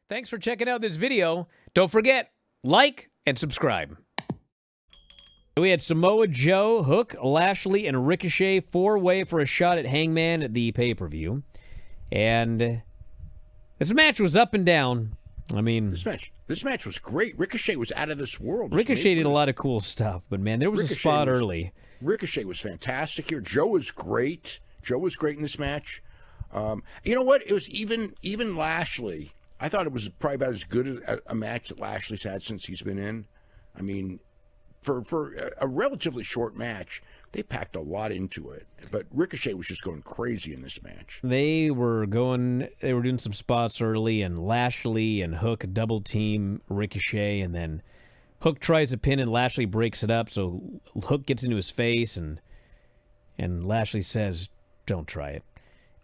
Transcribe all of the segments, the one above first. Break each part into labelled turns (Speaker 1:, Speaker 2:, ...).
Speaker 1: Thanks for checking out this video. Don't forget, like and subscribe. We had Samoa Joe, Hook, Lashley, and Ricochet four-way for a shot at Hangman at the pay-per-view. And this match was up and down. I mean,
Speaker 2: this match was great. Ricochet was out of this world.
Speaker 1: Ricochet did a lot of cool stuff, but man, there was a spot early.
Speaker 2: Ricochet was fantastic here. Joe was great. Joe was great in this match. You know what? It was even Lashley. I thought it was probably about as good as a match that Lashley's had since he's been in. I mean, for a relatively short match, they packed a lot into it. But Ricochet was just going crazy in this match.
Speaker 1: They were doing some spots early, and Lashley and Hook double team Ricochet, and then Hook tries a pin and Lashley breaks it up, so Hook gets into his face, and Lashley says, "Don't try it."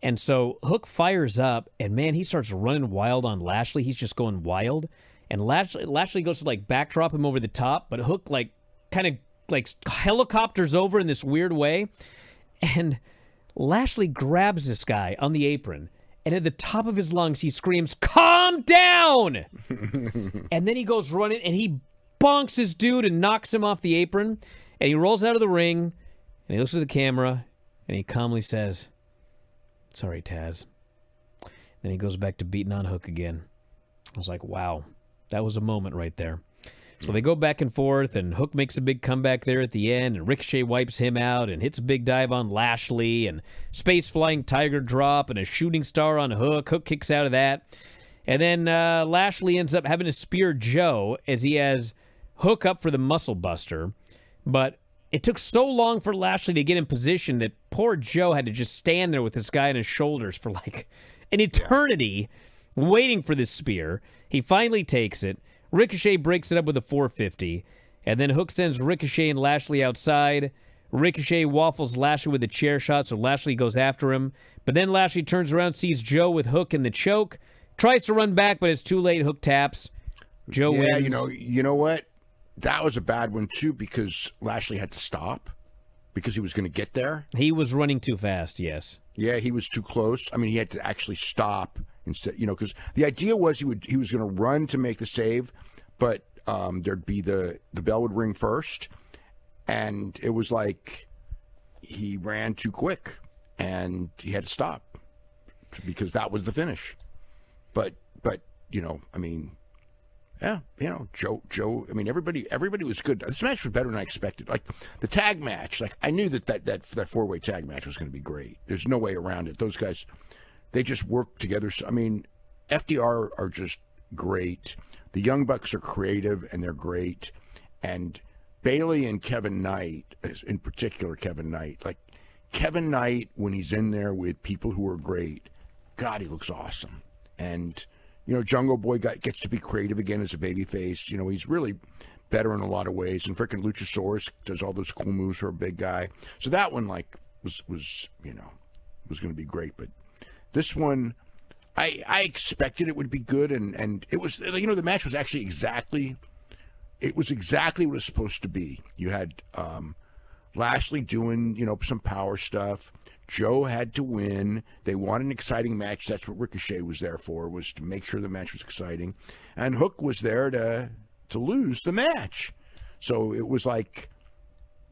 Speaker 1: And so Hook fires up, and man, he starts running wild on Lashley. He's just going wild. And Lashley goes to backdrop him over the top, but Hook kind of helicopters over in this weird way. And Lashley grabs this guy on the apron, and at the top of his lungs, he screams, "Calm down!" And then he goes running, and he bonks his dude and knocks him off the apron. And he rolls out of the ring, and he looks at the camera, and he calmly says, "Sorry, Taz." Then he goes back to beating on Hook again. I was like, wow, that was a moment right there. So they go back and forth, and Hook makes a big comeback there at the end, and Ricochet wipes him out and hits a big dive on Lashley, and space flying tiger drop and a shooting star on Hook. Hook kicks out of that. And then Lashley ends up having to spear Joe as he has Hook up for the muscle buster. But it took so long for Lashley to get in position that poor Joe had to just stand there with this guy on his shoulders for an eternity waiting for this spear. He finally takes it. Ricochet breaks it up with a 450. And then Hook sends Ricochet and Lashley outside. Ricochet waffles Lashley with a chair shot, so Lashley goes after him. But then Lashley turns around, sees Joe with Hook in the choke. Tries to run back, but it's too late. Hook taps. Joe wins.
Speaker 2: You know what? That was a bad one, too, because Lashley had to stop because he was going to get there.
Speaker 1: He was running too fast, yes.
Speaker 2: Yeah, he was too close. I mean, he had to actually stop instead, because the idea was he was going to run to make the save, but there'd be the bell would ring first, and it was like he ran too quick, and he had to stop because that was the finish. But I mean, yeah, Joe. I mean, everybody was good. This match was better than I expected. Like the tag match, I knew that four-way tag match was going to be great. There's no way around it. Those guys, they just work together. So, I mean, FDR are just great. The Young Bucks are creative and they're great. And Bayley and Kevin Knight, in particular, Kevin Knight, when he's in there with people who are great, God, he looks awesome. And Jungle Boy gets to be creative again as a babyface. He's really better in a lot of ways. And frickin' Luchasaurus does all those cool moves for a big guy. So that one, was going to be great. But this one, I expected it would be good. And it was, the match was actually exactly what it was supposed to be. You had Lashley doing, some power stuff. Joe had to win. They wanted an exciting match. That's what Ricochet was there for, was to make sure the match was exciting. And Hook was there to lose the match. So it was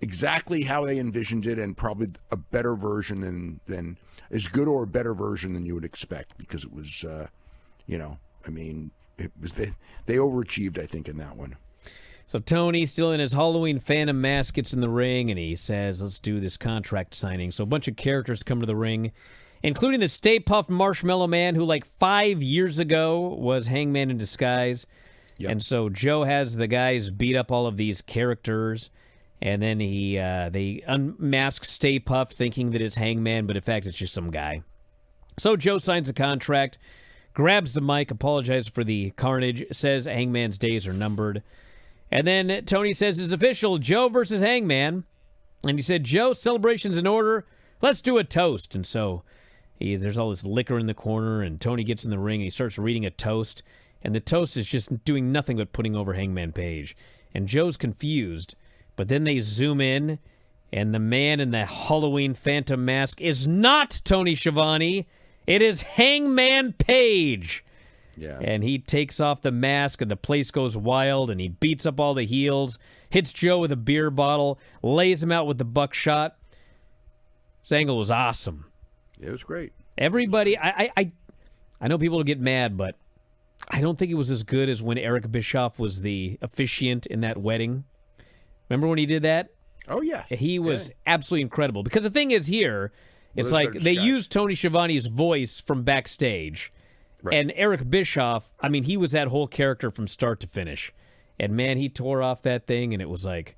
Speaker 2: exactly how they envisioned it, and probably a better version than as good or a better version than you would expect, because it was, it was they overachieved, I think, in that one.
Speaker 1: So Tony, still in his Halloween Phantom mask, gets in the ring, and he says, let's do this contract signing. So a bunch of characters come to the ring, including the Stay Puft Marshmallow Man, who 5 years ago was Hangman in disguise. Yep. And so Joe has the guys beat up all of these characters, and then they unmask Stay Puft, thinking that it's Hangman, but in fact it's just some guy. So Joe signs a contract, grabs the mic, apologizes for the carnage, says Hangman's days are numbered. And then Tony says it's official, Joe versus Hangman. And he said, Joe, celebration's in order. Let's do a toast. And so there's all this liquor in the corner, and Tony gets in the ring, and he starts reading a toast. And the toast is just doing nothing but putting over Hangman Page. And Joe's confused. But then they zoom in, and the man in the Halloween Phantom mask is not Tony Schiavone. It is Hangman Page.
Speaker 2: Yeah.
Speaker 1: And he takes off the mask, and the place goes wild, and he beats up all the heels, hits Joe with a beer bottle, lays him out with the buckshot. This angle was awesome.
Speaker 2: It was great.
Speaker 1: Everybody, I know people will get mad, but I don't think it was as good as when Eric Bischoff was the officiant in that wedding. Remember when he did that?
Speaker 2: Oh, yeah.
Speaker 1: He was absolutely incredible. Because the thing is here, it's
Speaker 2: Well,
Speaker 1: like they used Tony Schiavone's voice from backstage.
Speaker 2: Right.
Speaker 1: And Eric Bischoff, I mean, he was that whole character from start to finish. And, man, he tore off that thing, and it was like,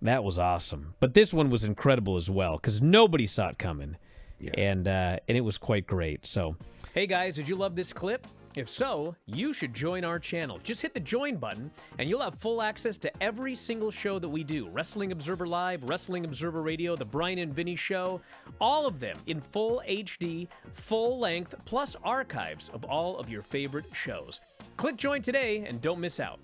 Speaker 1: that was awesome. But this one was incredible as well, because nobody saw it coming.
Speaker 2: Yeah.
Speaker 1: And it was quite great. So, hey, guys, did you love this clip? If so, you should join our channel. Just hit the join button, and you'll have full access to every single show that we do. Wrestling Observer Live, Wrestling Observer Radio, The Bryan and Vinny Show, all of them in full HD, full length, plus archives of all of your favorite shows. Click join today and don't miss out.